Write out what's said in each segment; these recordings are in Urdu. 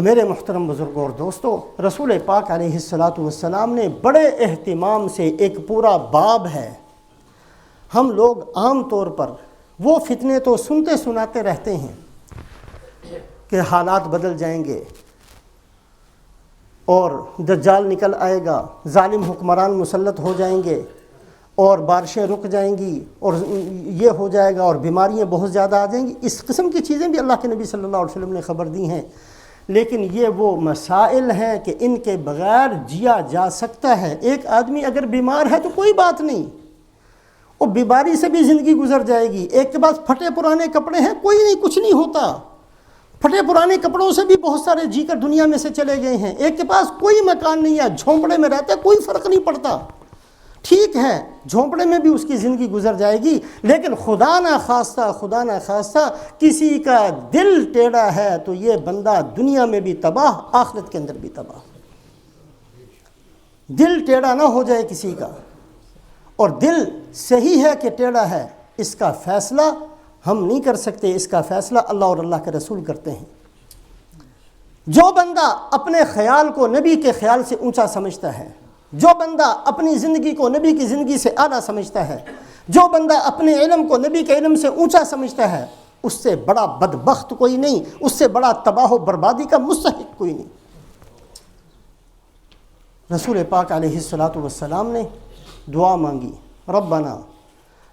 تو میرے محترم بزرگوں اور دوستو، رسول پاک علیہ السلام نے بڑے اہتمام سے ایک پورا باب ہے. ہم لوگ عام طور پر وہ فتنے تو سنتے سناتے رہتے ہیں کہ حالات بدل جائیں گے اور دجال نکل آئے گا، ظالم حکمران مسلط ہو جائیں گے اور بارشیں رک جائیں گی اور یہ ہو جائے گا اور بیماریاں بہت زیادہ آ جائیں گی. اس قسم کی چیزیں بھی اللہ کے نبی صلی اللہ علیہ وسلم نے خبر دی ہیں، لیکن یہ وہ مسائل ہیں کہ ان کے بغیر جیا جا سکتا ہے. ایک آدمی اگر بیمار ہے تو کوئی بات نہیں، وہ بیماری سے بھی زندگی گزر جائے گی. ایک کے پاس پھٹے پرانے کپڑے ہیں، کوئی نہیں، کچھ نہیں ہوتا. پھٹے پرانے کپڑوں سے بھی بہت سارے جی کر دنیا میں سے چلے گئے ہیں. ایک کے پاس کوئی مکان نہیں ہے، جھونپڑے میں رہتا ہے، کوئی فرق نہیں پڑتا. ٹھیک ہے، جھونپڑے میں بھی اس کی زندگی گزر جائے گی، لیکن خدا نہ خواستہ کسی کا دل ٹیڑھا ہے تو یہ بندہ دنیا میں بھی تباہ، آخرت کے اندر بھی تباہ. دل ٹیڑھا نہ ہو جائے کسی کا، اور دل صحیح ہے کہ ٹیڑھا ہے، اس کا فیصلہ ہم نہیں کر سکتے، اس کا فیصلہ اللہ اور اللہ کے رسول کرتے ہیں. جو بندہ اپنے خیال کو نبی کے خیال سے اونچا سمجھتا ہے، جو بندہ اپنی زندگی کو نبی کی زندگی سے اعلیٰ سمجھتا ہے، جو بندہ اپنے علم کو نبی کے علم سے اونچا سمجھتا ہے، اس سے بڑا بدبخت کوئی نہیں، اس سے بڑا تباہ و بربادی کا مستحق کوئی نہیں. رسول پاک علیہ السلام نے دعا مانگی، ربنا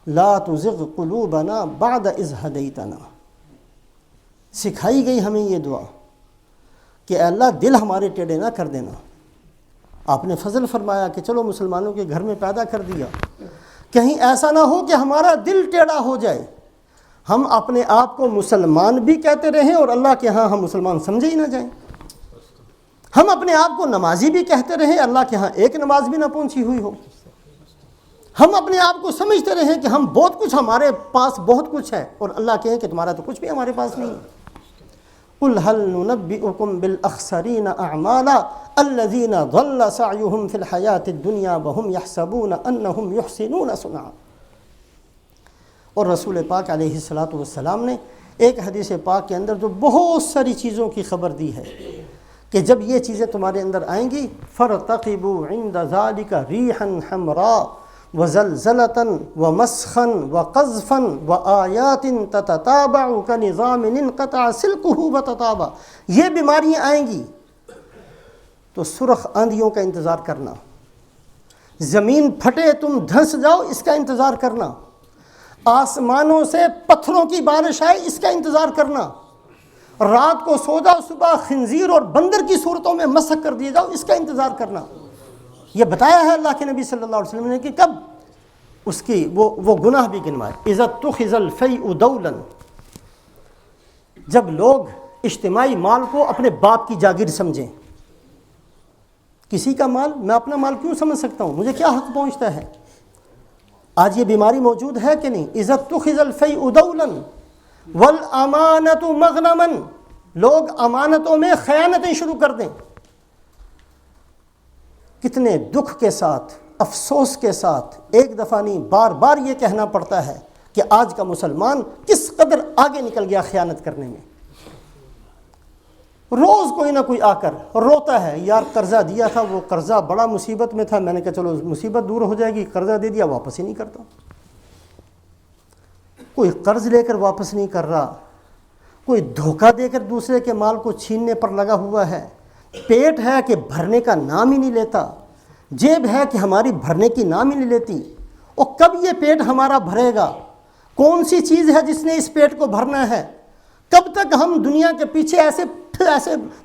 لا تزغ قلوبنا بعد اذ ہدیتنا. سکھائی گئی ہمیں یہ دعا کہ اے اللہ دل ہمارے ٹیڑھے نہ کر دینا. آپ نے فضل فرمایا کہ چلو مسلمانوں کے گھر میں پیدا کر دیا، کہیں ایسا نہ ہو کہ ہمارا دل ٹیڑھا ہو جائے، ہم اپنے آپ کو مسلمان بھی کہتے رہیں اور اللہ کے ہاں ہم مسلمان سمجھے ہی نہ جائیں. ہم اپنے آپ کو نمازی بھی کہتے رہیں، اللہ کے ہاں ایک نماز بھی نہ پہنچی ہوئی ہو. ہم اپنے آپ کو سمجھتے رہیں کہ ہم بہت کچھ، ہمارے پاس بہت کچھ ہے، اور اللہ کہیں کہ تمہارا تو کچھ بھی ہمارے پاس نہیں ہے. قُلْ هَلْ نُنَبِّئُكُمْ بِالْأَخْسَرِينَ أَعْمَالًا الَّذِينَ ضَلَّ سَعْيُهُمْ فِي الْحَيَاةِ الدُّنْيَا وَهُمْ يَحْسَبُونَ أَنَّهُمْ يُحْسِنُونَ صُنْعًا. اور رسول پاک علیہ السلام نے ایک حدیث پاک کے اندر جو بہت ساری چیزوں کی خبر دی ہے کہ جب یہ چیزیں تمہارے اندر آئیں گی، فَارْتَقِبُوا عِنْدَ ذَلِكَ رِيحًا حَمْرَاء وَزَلْزَلَةً وَمَسْخًا وَقَذْفًا وَآيَاتٍ تَتَتَابَعُ كَنِظَامٍ انقطع سلكه وتتابع. یہ بیماریاں آئیں گی تو سرخ آندھیوں کا انتظار کرنا، زمین پھٹے تم دھنس جاؤ اس کا انتظار کرنا، آسمانوں سے پتھروں کی بارش آئے اس کا انتظار کرنا، رات کو سو جاؤ صبح خنزیر اور بندر کی صورتوں میں مسخ کر دیے جاؤ اس کا انتظار کرنا. یہ بتایا ہے اللہ کے نبی صلی اللہ علیہ وسلم نے کہ کب اس کی وہ گناہ بھی گنوائے. اذا اتخذ الفیء دولا، جب لوگ اجتماعی مال کو اپنے باپ کی جاگیر سمجھیں. کسی کا مال، میں اپنا مال کیوں سمجھ سکتا ہوں، مجھے کیا حق پہنچتا ہے. آج یہ بیماری موجود ہے کہ نہیں. اذا اتخذ الفیء دولا والامانۃ مغنما، لوگ امانتوں میں خیانتیں شروع کر دیں. کتنے دکھ کے ساتھ، افسوس کے ساتھ، ایک دفعہ نہیں بار بار یہ کہنا پڑتا ہے کہ آج کا مسلمان کس قدر آگے نکل گیا خیانت کرنے میں. روز کوئی نہ کوئی آ کر روتا ہے، یار قرضہ دیا تھا، وہ قرضہ بڑا مصیبت میں تھا، میں نے کہا چلو مصیبت دور ہو جائے گی، قرضہ دے دیا، واپس ہی نہیں کرتا. کوئی قرض لے کر واپس نہیں کر رہا، کوئی دھوکہ دے کر دوسرے کے مال کو چھیننے پر لگا ہوا ہے. پیٹ ہے کہ بھرنے کا نام ہی نہیں لیتا، جیب ہے کہ ہماری بھرنے کی نام ہی نہیں لیتی. اور کب یہ پیٹ ہمارا بھرے گا؟ کون سی چیز ہے جس نے اس پیٹ کو بھرنا ہے؟ کب تک ہم دنیا کے پیچھے ایسے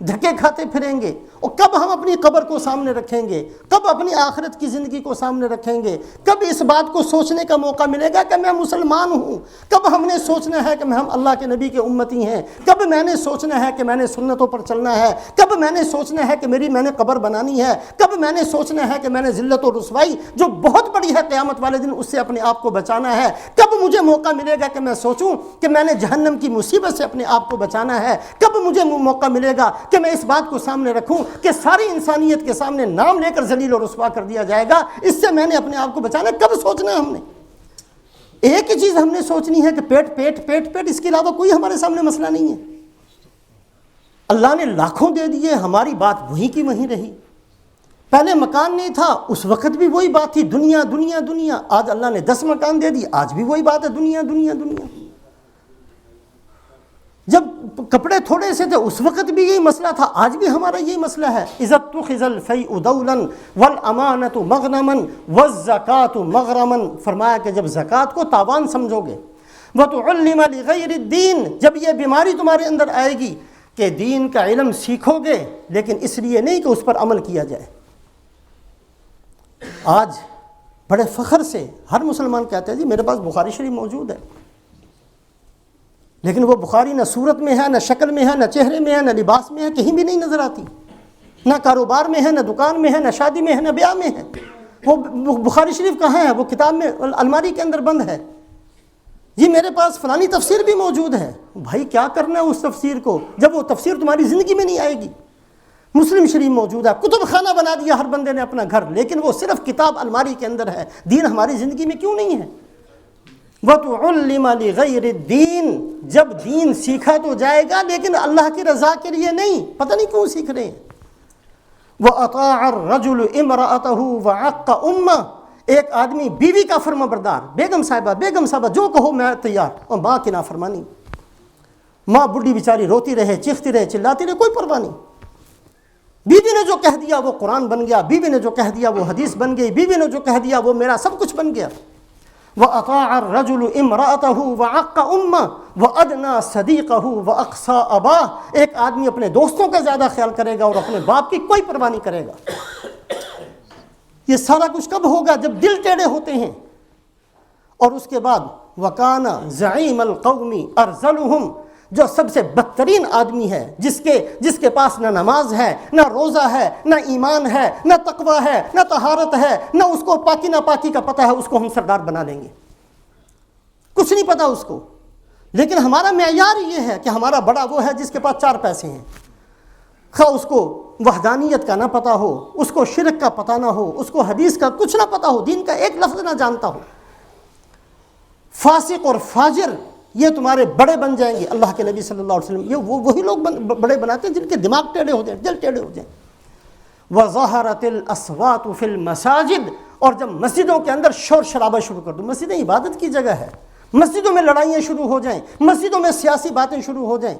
دھکے کھاتے پھریں گے؟ اور کب ہم اپنی قبر کو سامنے رکھیں گے؟ کب اپنی آخرت کی زندگی کو سامنے رکھیں گے؟ کب اس بات کو سوچنے کا موقع ملے گا کہ میں مسلمان ہوں؟ کب ہم نے سوچنا ہے کہ ہم اللہ کے نبی کے امتی ہیں؟ کب میں نے سوچنا ہے کہ میں نے سنتوں پر چلنا ہے؟ کب میں نے سوچنا ہے کہ میں نے قبر بنانی ہے؟ کب میں نے سوچنا ہے کہ میں نے ذلت و رسوائی جو بہت بڑی ہے قیامت والے دن اس سے اپنے آپ کو بچانا ہے؟ کب مجھے موقع ملے گا کہ میں سوچوں کہ میں نے جہنم کی مصیبت سے اپنے آپ کو بچانا ہے؟ کب مجھے موقع ملے گا کہ میں اس بات کو سامنے رکھوں کہ ساری انسانیت کے سامنے نام لے کر ذلیل اور رسوا کر دیا جائے گا؟ اس سے میں نے اپنے آپ کو بچانا ہے. کب سوچنا ہے ہم نے؟ ایک ہی چیز ہم نے سوچنی ہے کہ پیٹ پیٹ پیٹ پیٹ، اس کے علاوہ کوئی ہمارے سامنے مسئلہ نہیں ہے. اللہ نے لاکھوں دے دیے، ہماری بات وہیں کی وہیں رہی۔ پہلے مکان نہیں تھا، اس وقت بھی وہی بات تھی، دنیا دنیا دنیا۔ آج اللہ نے 10 مکان دے دی، آج بھی وہی بات ہے، دنیا دنیا دنیا۔ جب کپڑے تھوڑے سے تھے اس وقت بھی یہی مسئلہ تھا، آج بھی ہمارا یہی مسئلہ ہے۔ اذا اتخذ الفیء دولا والامانۃ مغنما والزکاۃ مغرما، فرمایا کہ جب زکوٰۃ کو تاوان سمجھو گے، وتعلم لغیر الدین، جب یہ بیماری تمہارے اندر آئے گی کہ دین کا علم سیکھو گے لیکن اس لیے نہیں کہ اس پر عمل کیا جائے۔ آج بڑے فخر سے ہر مسلمان کہتا ہے جی میرے پاس بخاری شریف موجود ہے، لیکن وہ بخاری نہ صورت میں ہے، نہ شکل میں ہے، نہ چہرے میں ہے، نہ لباس میں ہے، کہیں بھی نہیں نظر آتی، نہ کاروبار میں ہے، نہ دکان میں ہے، نہ شادی میں ہے، نہ بیاہ میں ہے۔ وہ بخاری شریف کہاں ہے؟ وہ کتاب میں الماری کے اندر بند ہے۔ جی میرے پاس فلانی تفسیر بھی موجود ہے۔ بھائی کیا کرنا ہے اس تفسیر کو جب وہ تفسیر تمہاری زندگی میں نہیں آئے گی؟ مسلم شریف موجود ہے، کتب خانہ بنا دیا ہر بندے نے اپنا گھر، لیکن وہ صرف کتاب الماری کے اندر ہے، دین ہماری زندگی میں کیوں نہیں ہے؟ وَتُعُلِّمَ لِغَيْرِ الدِّينِ، جب دین سیکھا تو جائے گا لیکن اللہ کی رضا کے لیے نہیں، پتہ نہیں کیوں سیکھ رہے ہیں۔ وَأَطَاعَ الرَّجُلُ إِمْرَأَتَهُ وَعَقَّ أُمَّهُ، ایک آدمی بیوی کا فرما بردار، بیگم صاحبہ جو کہو میں تیار، اور ماں کی نافرمانی، ماں بڈھی بیچاری روتی رہے، چیختی رہے، چلاتی رہے، کوئی پرواہ نہیں۔ بیوی نے جو کہہ دیا وہ قرآن بن گیا، بیوی نے جو کہہ دیا وہ حدیث بن گئی، بیوی نے جو کہہ دیا وہ میرا سب کچھ بن گیا۔ وَأَطَاعَ الرَّجُلُ إِمْرَأَتَهُ وَعَقَّ أُمَّهُ وَأَدْنَىٰ صَدِيقَهُ وَأَقْصَىٰ أَبَاهُ، ایک آدمی اپنے دوستوں کا زیادہ خیال کرے گا اور اپنے باپ کی کوئی پرواہ نہیں کرے گا۔ یہ سارا کچھ کب ہوگا؟ جب دل ٹیڑھے ہوتے ہیں۔ اور اس کے بعد وَكَانَ زَعِيمَ الْقَوْمِ أَرْذَلُهُمْ، جو سب سے بدترین آدمی ہے، جس کے پاس نہ نماز ہے، نہ روزہ ہے، نہ ایمان ہے، نہ تقوی ہے، نہ طہارت ہے، نہ اس کو پاکی نہ پاکی کا پتہ ہے، اس کو ہم سردار بنا لیں گے۔ کچھ نہیں پتا اس کو، لیکن ہمارا معیار یہ ہے کہ ہمارا بڑا وہ ہے جس کے پاس 4 پیسے ہیں، خواہ اس کو وحدانیت کا نہ پتا ہو، اس کو شرک کا پتہ نہ ہو، اس کو حدیث کا کچھ نہ پتا ہو، دین کا ایک لفظ نہ جانتا ہو۔ فاسق اور فاجر یہ تمہارے بڑے بن جائیں گے۔ اللہ کے نبی صلی اللہ علیہ وسلم یہ وہی لوگ بڑے بناتے ہیں جن کے دماغ ٹیڑھے ہو جائیں، دل ٹیڑھے ہو جائیں۔ وَظَهَرَتِ الْأَصْوَاتُ فِي الْمَسَاجِدِ، اور جب مسجدوں کے اندر شور شرابہ شروع کر دو، مسجدیں عبادت کی جگہ ہے، مسجدوں میں لڑائیاں شروع ہو جائیں، مسجدوں میں سیاسی باتیں شروع ہو جائیں،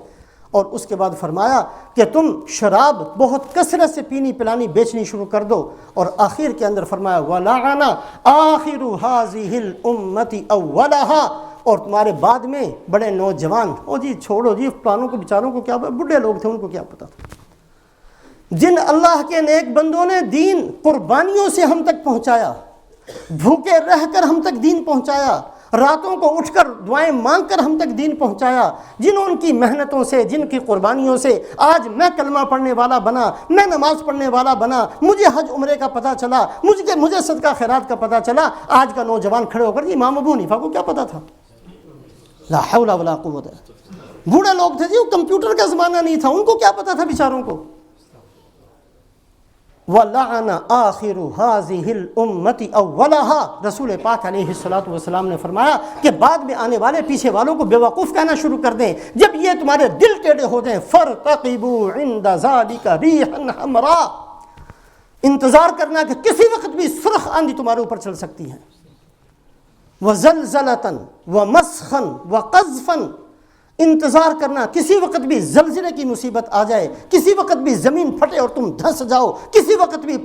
اور اس کے بعد فرمایا کہ تم شراب بہت کثرت سے پینی پلانی بیچنی شروع کر دو، اور آخر کے اندر فرمایا وَلَعَنَ آخِرُ هَٰذِهِ الْأُمَّةِ أَوَّلَهَا، اور تمہارے بعد میں بڑے نوجوان، او جی چھوڑو جی پرانوں کو بیچاروں کو کیا، بڈھے لوگ تھے ان کو کیا پتا تھا، جن اللہ کے نیک بندوں نے دین قربانیوں سے ہم تک پہنچایا، بھوکے رہ کر ہم تک دین پہنچایا، راتوں کو اٹھ کر دعائیں مانگ کر ہم تک دین پہنچایا، جنہوں ان کی محنتوں سے، جن کی قربانیوں سے آج میں کلمہ پڑھنے والا بنا، میں نماز پڑھنے والا بنا، مجھے حج عمرے کا پتہ چلا، مجھے صدقہ خیرات کا پتہ چلا۔ آج کا نوجوان کھڑے ہو کر جی امام ابو حنیفہ کو کیا پتہ تھا؟ لا حول ولا قوت۔ بوڑھے لوگ تھے جی، وہ کمپیوٹر کا زمانہ نہیں تھا، ان کو کیا پتہ تھا بیچاروں کو۔ وَلَعَنَ آخِرُ هَٰذِهِ الْأُمَّةِ أَوَّلَهَا، رسول پاک علیہ الصلوۃ والسلام نے فرمایا کہ بعد میں آنے والے پیچھے والوں کو بیوقوف کہنا شروع کر دیں، جب یہ تمہارے دل ٹیڑھے ہو جائیں۔ فَارْتَقِبُوا عِنْدَ ذَٰلِكَ رِيحًا حَمْرَاءَ، انتظار کرنا کہ کسی وقت بھی سرخ آندھی تمہارے اوپر چل سکتی ہے۔ وَزَلْزَلَةً وَمَسْخًا وَقَذْفًا، انتظار کرنا کسی وقت بھی زلزلے کی مصیبت آ جائے، کسی وقت بھی زمین پھٹے اور تم دھنس جاؤ، کسی وقت بھی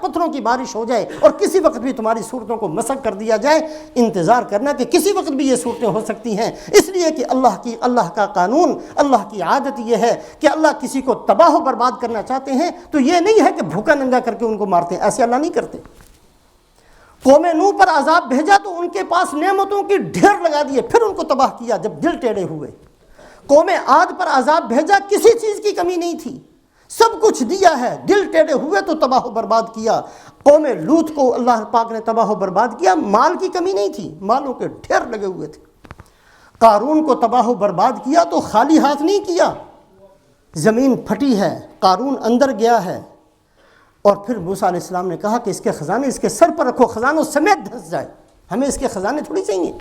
پتھروں کی بارش ہو جائے اور کسی وقت بھی تمہاری صورتوں کو مسخ کر دیا جائے۔ انتظار کرنا کہ کسی وقت بھی یہ صورتیں ہو سکتی ہیں، اس لیے کہ اللہ کا قانون، اللہ کی عادت یہ ہے کہ اللہ کسی کو تباہ و برباد کرنا چاہتے ہیں تو یہ نہیں ہے کہ بھوکا ننگا کر کے ان کو مارتے ہیں، ایسے اللہ نہیں کرتے۔ قوم نوح پر عذاب بھیجا تو ان کے پاس نعمتوں کی ڈھیر لگا دیے، پھر ان کو تباہ کیا جب دل ٹیڑھے ہوئے۔ قوم عاد پر عذاب بھیجا، کسی چیز کی کمی نہیں تھی، سب کچھ دیا ہے، دل ٹیڑھے ہوئے تو تباہ و برباد کیا۔ قوم لوط کو اللہ پاک نے تباہ و برباد کیا، مال کی کمی نہیں تھی، مالوں کے ڈھیر لگے ہوئے تھے۔ قارون کو تباہ و برباد کیا تو خالی ہاتھ نہیں کیا، زمین پھٹی ہے، قارون اندر گیا ہے، اور پھر موسیٰ علیہ السلام نے کہا کہ اس کے خزانے اس کے سر پر رکھو، خزانوں سمیت دھنس جائے، ہمیں اس کے خزانے تھوڑی چاہیے۔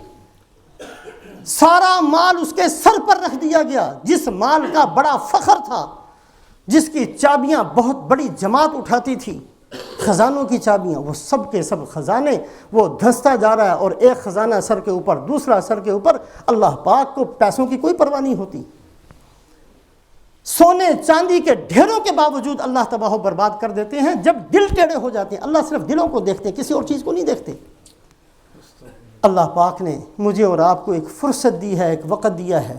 سارا مال اس کے سر پر رکھ دیا گیا، جس مال کا بڑا فخر تھا جس کی چابیاں بہت بڑی جماعت اٹھاتی تھی، خزانوں کی چابیاں، وہ سب کے سب خزانے وہ دھنستا جا رہا ہے، اور ایک خزانہ سر کے اوپر، دوسرا سر کے اوپر۔ اللہ پاک کو پیسوں کی کوئی پرواہ نہیں ہوتی، سونے چاندی کے ڈھیروں کے باوجود اللہ تباہ و برباد کر دیتے ہیں جب دل ٹیڑھے ہو جاتے ہیں۔ اللہ صرف دلوں کو دیکھتے ہیں، کسی اور چیز کو نہیں دیکھتے۔ اللہ پاک نے مجھے اور آپ کو ایک فرصت دی ہے، ایک وقت دیا ہے،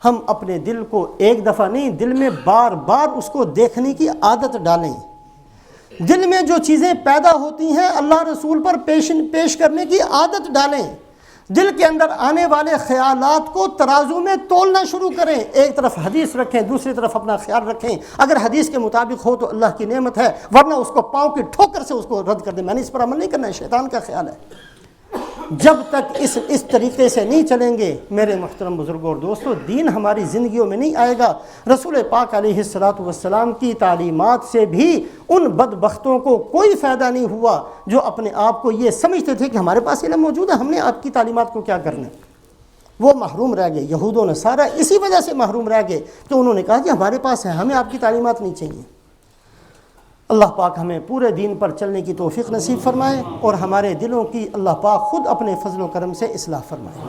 ہم اپنے دل کو ایک دفعہ نہیں، دل میں بار بار اس کو دیکھنے کی عادت ڈالیں۔ دل میں جو چیزیں پیدا ہوتی ہیں اللہ رسول پر پیش کرنے کی عادت ڈالیں۔ دل کے اندر آنے والے خیالات کو ترازو میں تولنا شروع کریں، ایک طرف حدیث رکھیں، دوسری طرف اپنا خیال رکھیں۔ اگر حدیث کے مطابق ہو تو اللہ کی نعمت ہے، ورنہ اس کو پاؤں کی ٹھوکر سے اس کو رد کر دیں، میں نے اس پر عمل نہیں کرنا ہے، شیطان کا خیال ہے۔ جب تک اس طریقے سے نہیں چلیں گے میرے محترم بزرگوں اور دوستوں، دین ہماری زندگیوں میں نہیں آئے گا۔ رسول پاک علیہ السلام کی تعلیمات سے بھی ان بدبختوں کو کوئی فائدہ نہیں ہوا جو اپنے آپ کو یہ سمجھتے تھے کہ ہمارے پاس علم موجود ہے، ہم نے آپ کی تعلیمات کو کیا کرنا ہے۔ وہ محروم رہ گئے، یہود و نصارہ اسی وجہ سے محروم رہ گئے کہ انہوں نے کہا کہ ہمارے پاس ہے، ہمیں آپ کی تعلیمات نہیں چاہیے۔ اللہ پاک ہمیں پورے دین پر چلنے کی توفیق نصیب فرمائے، اور ہمارے دلوں کی اللہ پاک خود اپنے فضل و کرم سے اصلاح فرمائے۔